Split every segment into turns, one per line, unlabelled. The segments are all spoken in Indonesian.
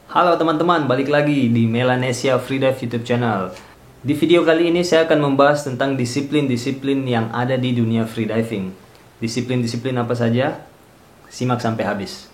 Halo teman-teman, balik lagi di Melanesia Freedive YouTube channel. Di video kali ini saya akan membahas tentang disiplin-disiplin yang ada di dunia freediving. Disiplin-disiplin apa saja? Simak sampai habis.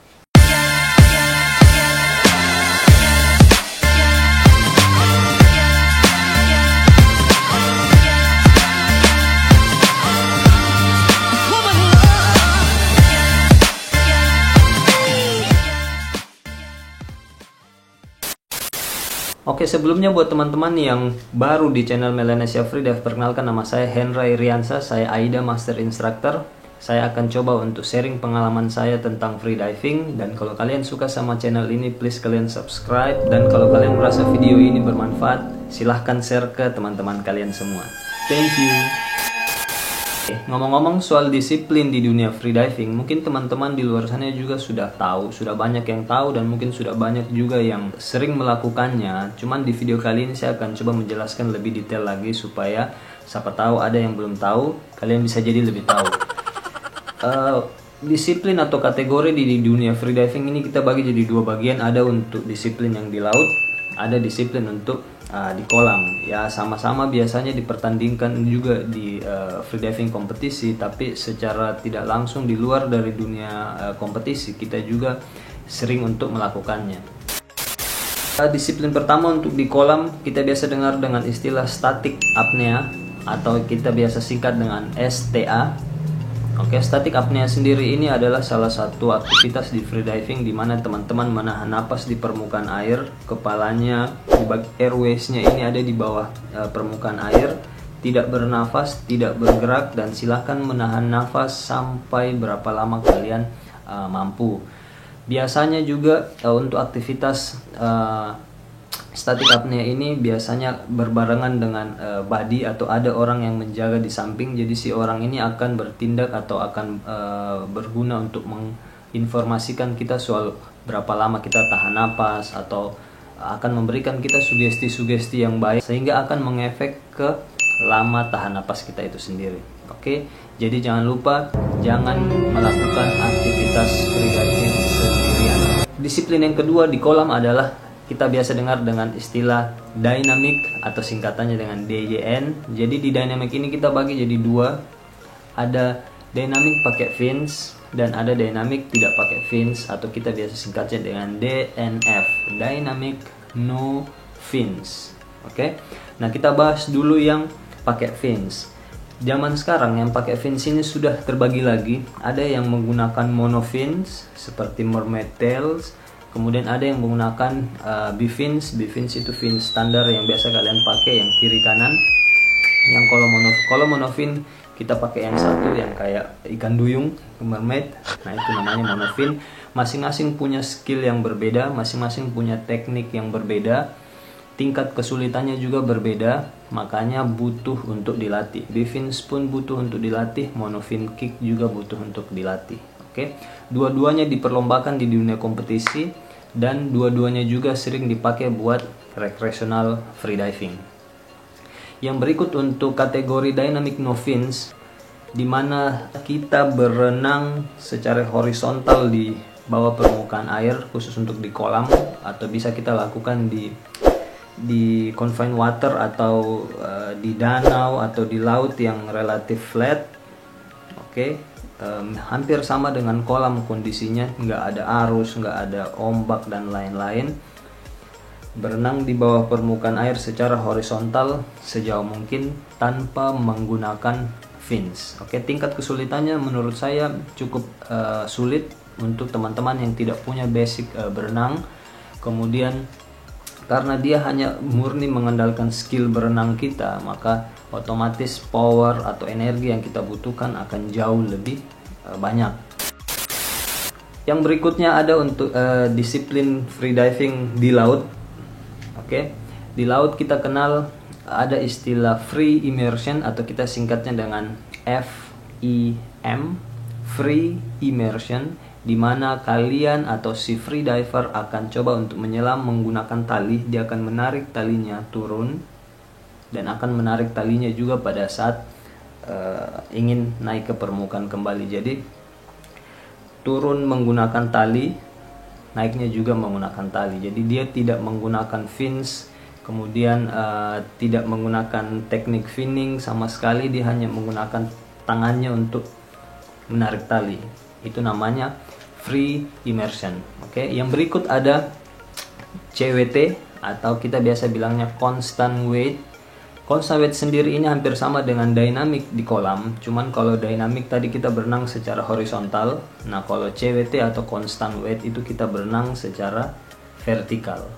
Oke, sebelumnya buat teman-teman yang baru di channel Melanesia Freedive, perkenalkan nama saya Hendra Iriansa, saya AIDA Master Instructor. Saya akan coba untuk sharing pengalaman saya tentang freediving, dan kalau kalian suka sama channel ini, please kalian subscribe, dan kalau kalian merasa video ini bermanfaat, silahkan share ke teman-teman kalian semua. Thank you. Ngomong-ngomong soal disiplin di dunia freediving, mungkin teman-teman di luar sana juga sudah tahu, sudah banyak yang tahu, dan mungkin sudah banyak juga yang sering melakukannya. Cuman di video kali ini saya akan coba menjelaskan lebih detail lagi supaya siapa tahu ada yang belum tahu, kalian bisa jadi lebih tahu. Disiplin atau kategori di dunia freediving ini kita bagi jadi dua bagian. Ada untuk disiplin yang di laut, ada disiplin untuk di kolam. Ya, sama-sama biasanya dipertandingkan juga di freediving kompetisi, tapi secara tidak langsung di luar dari dunia kompetisi kita juga sering untuk melakukannya. Disiplin pertama untuk di kolam kita biasa dengar dengan istilah static apnea atau kita biasa singkat dengan STA. Oke, static apnea sendiri ini adalah salah satu aktivitas di freediving di mana teman-teman menahan napas di permukaan air, kepalanya di airways-nya ini ada di bawah permukaan air, tidak bernafas, tidak bergerak, dan silahkan menahan nafas sampai berapa lama kalian mampu. Biasanya juga untuk aktivitas static apnea ini biasanya berbarengan dengan body atau ada orang yang menjaga di samping. Jadi si orang ini akan bertindak atau akan berguna untuk menginformasikan kita soal berapa lama kita tahan napas, atau akan memberikan kita sugesti-sugesti yang baik sehingga akan mengefek ke lama tahan napas kita itu sendiri. Oke, jadi jangan lupa jangan melakukan aktivitas freediving sendirian. Disiplin yang kedua di kolam adalah kita biasa dengar dengan istilah dynamic atau singkatannya dengan DYN. Jadi di dynamic ini kita bagi jadi dua. Ada dynamic pakai fins dan ada dynamic tidak pakai fins atau kita biasa singkatnya dengan DNF, dynamic no fins. Oke. Nah, kita bahas dulu yang pakai fins. Zaman sekarang yang pakai fins ini sudah terbagi lagi. Ada yang menggunakan monofins seperti mermaid tails. Kemudian ada yang menggunakan bifins. Bifins itu fins standar yang biasa kalian pakai, yang kiri kanan. Yang kalau monofin kita pakai yang satu yang kayak ikan duyung, mermaid. Nah, itu namanya monofin. Masing-masing punya skill yang berbeda, masing-masing punya teknik yang berbeda. Tingkat kesulitannya juga berbeda, makanya butuh untuk dilatih. Bifins pun butuh untuk dilatih, monofin kick juga butuh untuk dilatih. Oke, dua-duanya diperlombakan di dunia kompetisi dan dua-duanya juga sering dipakai buat recreational freediving. Yang berikut untuk kategori dynamic no fins, di mana kita berenang secara horizontal di bawah permukaan air, khusus untuk di kolam, atau bisa kita lakukan di confined water atau di danau atau di laut yang relatif flat. Oke. Hampir sama dengan kolam kondisinya, nggak ada arus, nggak ada ombak dan lain-lain. Berenang di bawah permukaan air secara horizontal sejauh mungkin tanpa menggunakan fins. Oke, tingkat kesulitannya menurut saya cukup sulit untuk teman-teman yang tidak punya basic berenang. Kemudian karena dia hanya murni mengandalkan skill berenang kita, maka otomatis power atau energi yang kita butuhkan akan jauh lebih banyak. Yang berikutnya ada untuk disiplin freediving di laut. Oke, di laut kita kenal ada istilah free immersion atau kita singkatnya dengan FIM, free immersion, di mana kalian atau si freediver akan coba untuk menyelam menggunakan tali. Dia akan menarik talinya turun dan akan menarik talinya juga pada saat ingin naik ke permukaan kembali. Jadi turun menggunakan tali, naiknya juga menggunakan tali. Jadi dia tidak menggunakan fins, kemudian tidak menggunakan teknik finning sama sekali, dia hanya menggunakan tangannya untuk menarik tali. Itu namanya free immersion. Oke, yang berikut ada CWT atau kita biasa bilangnya constant weight. Constant weight sendiri ini hampir sama dengan dynamic di kolam, cuman kalau dynamic tadi kita berenang secara horizontal. Nah, kalau CWT atau constant weight itu kita berenang secara vertikal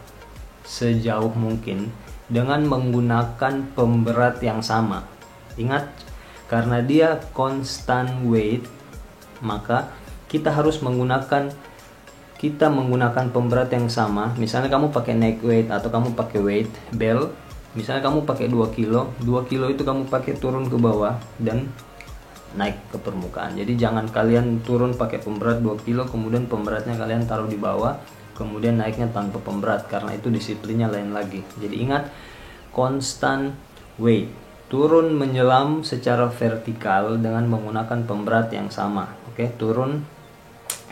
sejauh mungkin dengan menggunakan pemberat yang sama. Ingat, karena dia constant weight, maka kita harus menggunakan pemberat yang sama. Misalnya kamu pakai neck weight atau kamu pakai weight belt, misalnya kamu pakai 2 kilo itu kamu pakai turun ke bawah dan naik ke permukaan. Jadi jangan kalian turun pakai pemberat 2 kilo kemudian pemberatnya kalian taruh di bawah kemudian naiknya tanpa pemberat, karena itu disiplinnya lain lagi. Jadi ingat, constant weight, turun menyelam secara vertikal dengan menggunakan pemberat yang sama. Oke, turun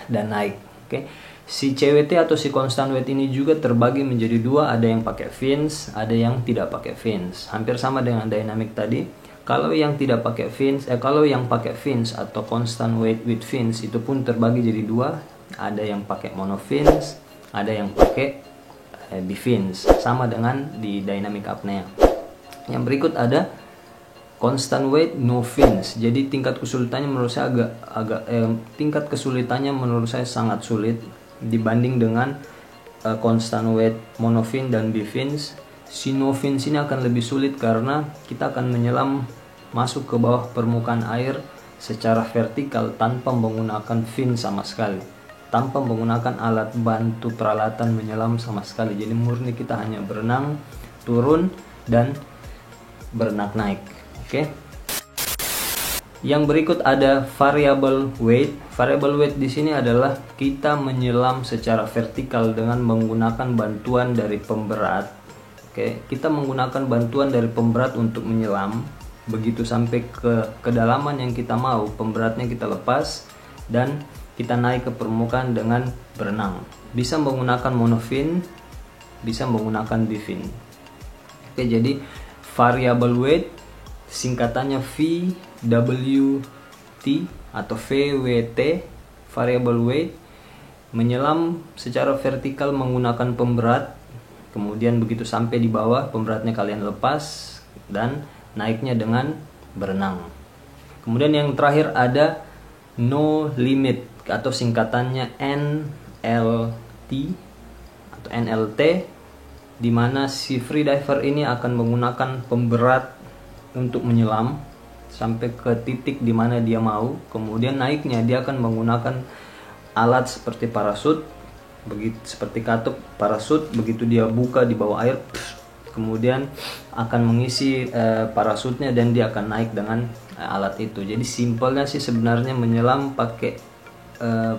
dan naik. Oke, si CWT atau si constant weight ini juga terbagi menjadi dua, ada yang pakai fins, ada yang tidak pakai fins. Hampir sama dengan dynamic tadi. Kalau yang tidak pakai fins, kalau yang pakai fins atau constant weight with fins itu pun terbagi jadi dua, ada yang pakai monofins, ada yang pakai bifins, sama dengan di dynamic apnea. Yang berikut ada constant weight no fins. Jadi tingkat kesulitannya menurut saya tingkat kesulitannya menurut saya sangat sulit dibanding dengan constant weight monofin dan bifins. Si no fins ini akan lebih sulit karena kita akan menyelam masuk ke bawah permukaan air secara vertikal tanpa menggunakan fin sama sekali, tanpa menggunakan alat bantu peralatan menyelam sama sekali. Jadi murni kita hanya berenang, turun, dan berenang naik. Oke. Yang berikut ada variable weight. Variable weight di sini adalah kita menyelam secara vertikal dengan menggunakan bantuan dari pemberat. Oke, kita menggunakan bantuan dari pemberat untuk menyelam. Begitu sampai ke kedalaman yang kita mau, pemberatnya kita lepas dan kita naik ke permukaan dengan berenang. Bisa menggunakan monofin, bisa menggunakan bifin. Oke, jadi variable weight singkatannya VWT atau VWT, variable weight, menyelam secara vertikal menggunakan pemberat, kemudian begitu sampai di bawah pemberatnya kalian lepas dan naiknya dengan berenang. Kemudian yang terakhir ada no limit atau singkatannya NLT atau NLT, di mana si freediver ini akan menggunakan pemberat untuk menyelam sampai ke titik di mana dia mau. Kemudian naiknya dia akan menggunakan alat seperti parasut, begitu seperti katup parasut. Begitu dia buka di bawah air, kemudian akan mengisi parasutnya dan dia akan naik dengan alat itu. Jadi simpelnya sih sebenarnya menyelam pakai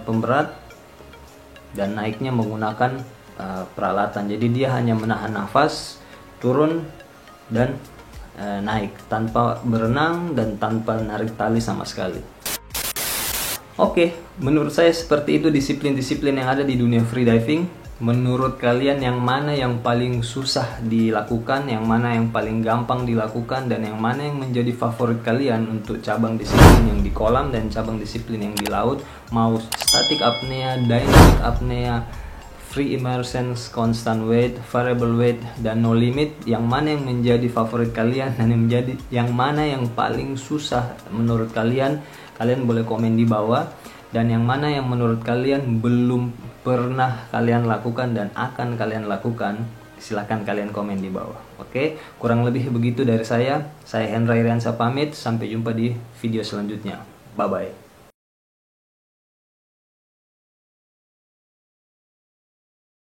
pemberat dan naiknya menggunakan peralatan. Jadi dia hanya menahan nafas, turun dan naik tanpa berenang dan tanpa narik tali sama sekali. Oke, menurut saya seperti itu disiplin-disiplin yang ada di dunia freediving. Menurut kalian yang mana yang paling susah dilakukan, yang mana yang paling gampang dilakukan, dan yang mana yang menjadi favorit kalian untuk cabang disiplin yang di kolam dan cabang disiplin yang di laut? Mau static apnea, dynamic apnea, free immersion, constant weight, variable weight, dan no limit, yang mana yang menjadi favorit kalian dan yang mana yang paling susah menurut kalian? Kalian boleh komen di bawah. Dan yang mana yang menurut kalian belum pernah kalian lakukan dan akan kalian lakukan, silahkan kalian komen di bawah. Oke, kurang lebih begitu dari saya. Saya Hendra Iriansa pamit, sampai jumpa di video selanjutnya. Bye bye.